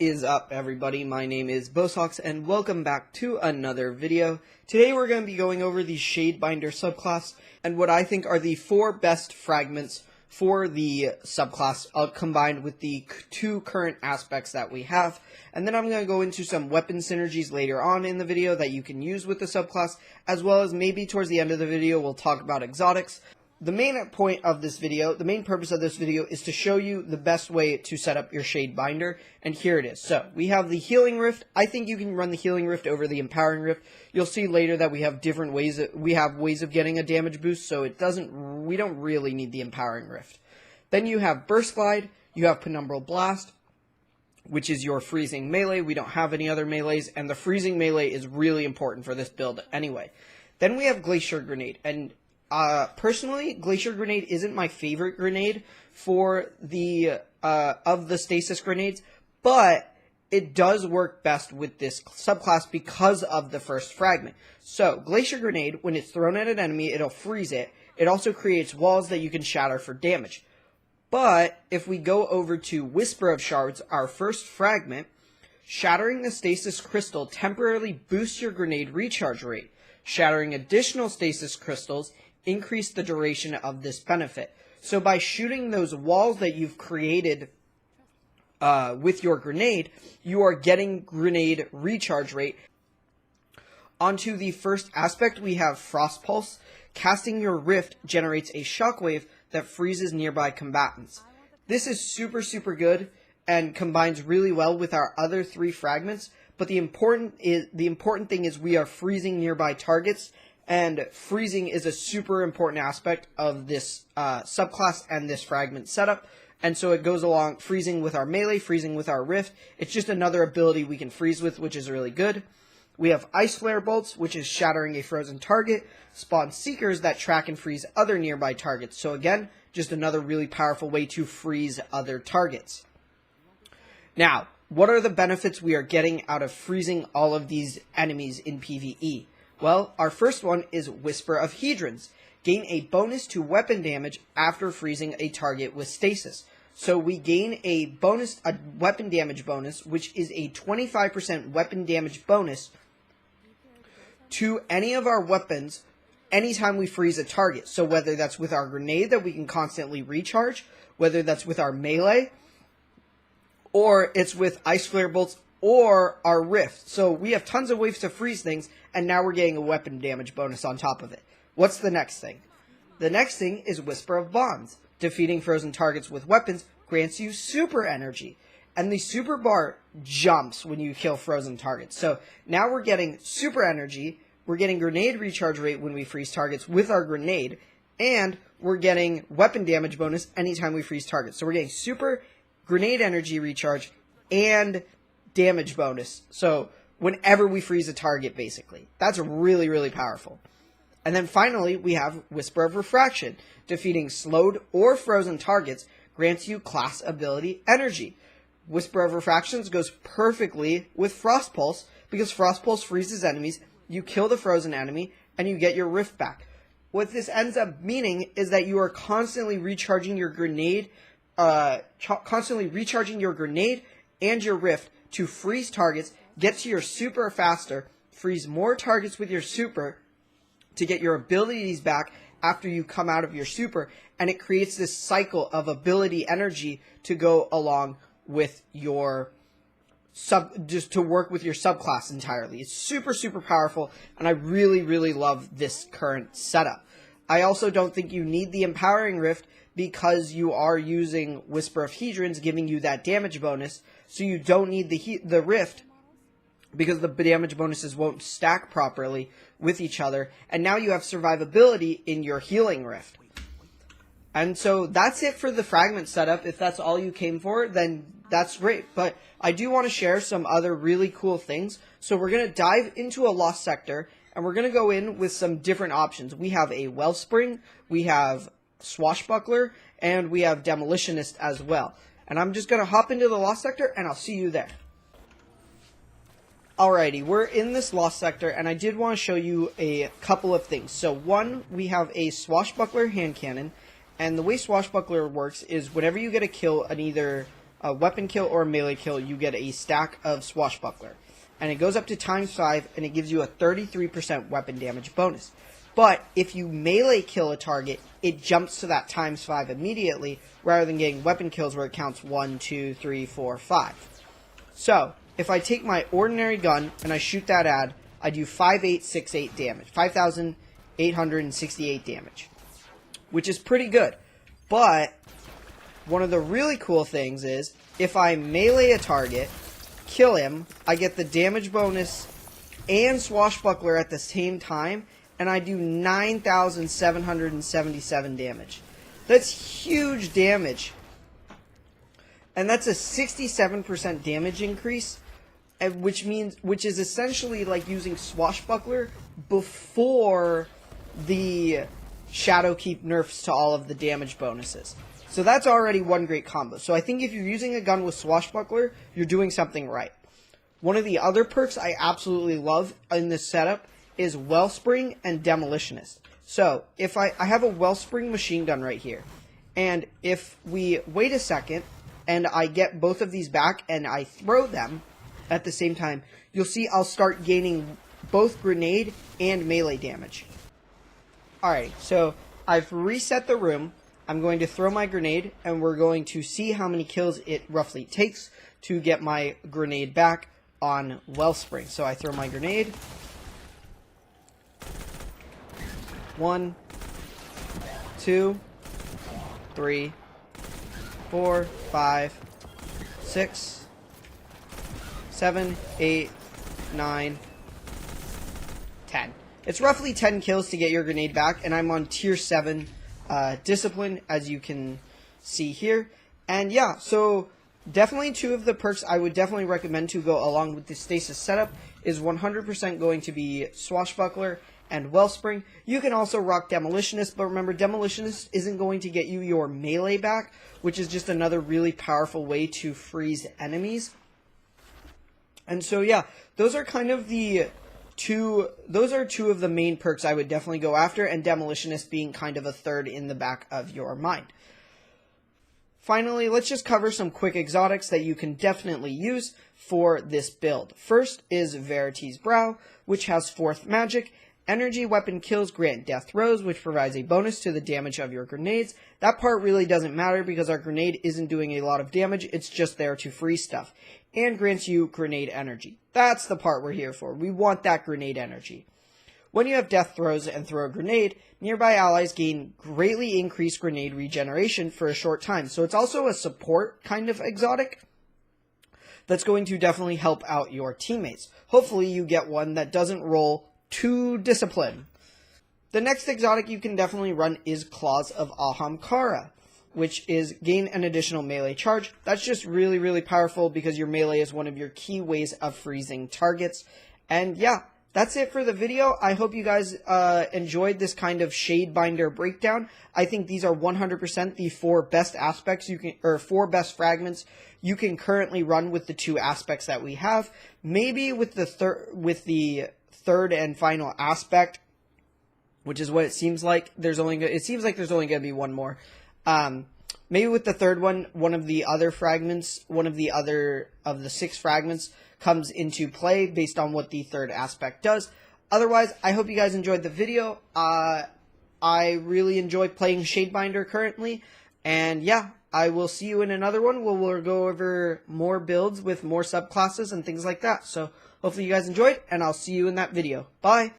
is up, everybody? My name is Bosox, and welcome back to another video. Today we're going to be going over the Shadebinder subclass, and what I think are the 4 best fragments for the subclass, combined with the 2 current aspects that we have. And then I'm going to go into some weapon synergies later on in the video that you can use with the subclass, as well as maybe towards the end of the video we'll talk about exotics. The main point of this video, the main purpose of this video is to show you the best way to set up your Shadebinder, and here it is. So, we have the Healing Rift. I think you can run the Healing Rift over the Empowering Rift. You'll see later that we have different ways, ways of getting a damage boost, so we don't really need the Empowering Rift. Then you have Burst Glide, you have Penumbral Blast, which is your freezing melee. We don't have any other melees, and the freezing melee is really important for this build anyway. Then we have Glacier Grenade, and personally, Glacier Grenade isn't my favorite grenade for the, of the Stasis grenades, but it does work best with this subclass because of the first fragment. So, Glacier Grenade, when it's thrown at an enemy, it'll freeze it. It also creates walls that you can shatter for damage. But, if we go over to Whisper of Shards, our first fragment, shattering the Stasis Crystal temporarily boosts your grenade recharge rate. Shattering additional Stasis Crystals increase the duration of this benefit. So by shooting those walls that you've created with your grenade, you are getting grenade recharge rate. Onto the first aspect, we have Frost Pulse. Casting your Rift generates a shockwave that freezes nearby combatants. This is super good and combines really well with our other 3 fragments, but the important thing is we are freezing nearby targets, and freezing is a super important aspect of this subclass and this fragment setup. And so it goes along freezing with our melee, freezing with our rift. It's just another ability we can freeze with, which is really good. We have Ice Flare Bolts, which is shattering a frozen target. Spawn Seekers that track and freeze other nearby targets. So again, just another really powerful way to freeze other targets. Now, what are the benefits we are getting out of freezing all of these enemies in PvE? Well, our first one is Whisper of Hedrons. Gain a bonus to weapon damage after freezing a target with stasis. So we gain a weapon damage bonus, which is a 25% weapon damage bonus to any of our weapons anytime we freeze a target. So whether that's with our grenade that we can constantly recharge, whether that's with our melee, or it's with Ice Flare Bolts, or our Rift. So we have tons of ways to freeze things, and now we're getting a weapon damage bonus on top of it. What's the next thing? The next thing is Whisper of Bonds. Defeating frozen targets with weapons grants you super energy, and the super bar jumps when you kill frozen targets. So now we're getting super energy, we're getting grenade recharge rate when we freeze targets with our grenade, and we're getting weapon damage bonus anytime we freeze targets. So we're getting super grenade energy recharge and damage bonus. So whenever we freeze a target, basically. That's really powerful. And then finally, we have Whisper of Refraction. Defeating slowed or frozen targets grants you class ability energy. Whisper of Refractions goes perfectly with Frost Pulse, because Frost Pulse freezes enemies, you kill the frozen enemy, and you get your Rift back. What this ends up meaning is that you are constantly recharging your grenade, and your Rift to freeze targets, get to your super faster, freeze more targets with your super to get your abilities back after you come out of your super, and it creates this cycle of ability energy to go along with your just to work with your subclass entirely. It's super powerful, and I really love this current setup. I also don't think you need the Empowering Rift because you are using Whisper of Hedrons giving you that damage bonus, so you don't need the Rift because the damage bonuses won't stack properly with each other, and now you have survivability in your Healing Rift. And so that's it for the fragment setup. If that's all you came for, then that's great. But I do want to share some other really cool things. So we're going to dive into a Lost Sector, and we're going to go in with some different options. We have a Wellspring, we have Swashbuckler, and we have Demolitionist as well. And I'm just going to hop into the Lost Sector, and I'll see you there. Alrighty, we're in this Lost Sector, and I did want to show you a couple of things. So one, we have a Swashbuckler hand cannon, and the way Swashbuckler works is whenever you get a kill on either a weapon kill or a melee kill, you get a stack of Swashbuckler. And it goes up to ×5, and it gives you a 33% weapon damage bonus. But if you melee kill a target, it jumps to that ×5 immediately, rather than getting weapon kills where it counts 1, 2, 3, 4, 5. So, if I take my ordinary gun and I shoot that ad, I do 5868 damage. 5,868 damage. Which is pretty good. But, one of the really cool things is, if I melee a target, kill him, I get the damage bonus and Swashbuckler at the same time, and I do 9,777 damage. That's huge damage. And that's a 67% damage increase, which is essentially like using Swashbuckler before the Shadowkeep nerfs to all of the damage bonuses. So that's already one great combo. So I think if you're using a gun with Swashbuckler, you're doing something right. One of the other perks I absolutely love in this setup is Wellspring and Demolitionist. So, if I have a Wellspring machine gun right here, and if we wait a second, and I get both of these back, and I throw them at the same time, you'll see I'll start gaining both grenade and melee damage. Alright, so I've reset the room. I'm going to throw my grenade, and we're going to see how many kills it roughly takes to get my grenade back on Wellspring. So I throw my grenade. 1, 2, 3, 4, 5, 6, 7, 8, 9, 10. It's roughly 10 kills to get your grenade back, and I'm on tier 7 discipline, as you can see here. And yeah, so definitely two of the perks I would definitely recommend to go along with the Stasis setup is 100% going to be Swashbuckler and Wellspring. You can also rock Demolitionist, but remember, Demolitionist isn't going to get you your melee back, which is just another really powerful way to freeze enemies. And so yeah, those are kind of the two of the main perks I would definitely go after, and Demolitionist being kind of a third in the back of your mind. Finally, let's just cover some quick exotics that you can definitely use for this build. First is Verity's Brow, which has 4th magic. Energy weapon kills grant death throws, which provides a bonus to the damage of your grenades. That part really doesn't matter because our grenade isn't doing a lot of damage, it's just there to freeze stuff. And grants you grenade energy. That's the part we're here for. We want that grenade energy. When you have death throws and throw a grenade, nearby allies gain greatly increased grenade regeneration for a short time. So it's also a support kind of exotic that's going to definitely help out your teammates. Hopefully you get one that doesn't roll to discipline. The next exotic you can definitely run is Claus of Ahamkara, which is gain an additional melee charge. That's just really, really powerful because your melee is one of your key ways of freezing targets. And yeah, that's it for the video. I hope you guys enjoyed this kind of Shadebinder breakdown. I think these are 100% the 4 best aspects you can, or 4 best fragments you can currently run with the 2 aspects that we have. Maybe with the third and final aspect, which is what it seems like. It seems like there's only going to be one more. Maybe with the third one, one of the other fragments, one of the 6 fragments comes into play based on what the third aspect does. Otherwise, I hope you guys enjoyed the video. I really enjoy playing Shadebinder currently. And yeah, I will see you in another one where we'll go over more builds with more subclasses and things like that. So hopefully you guys enjoyed, and I'll see you in that video. Bye!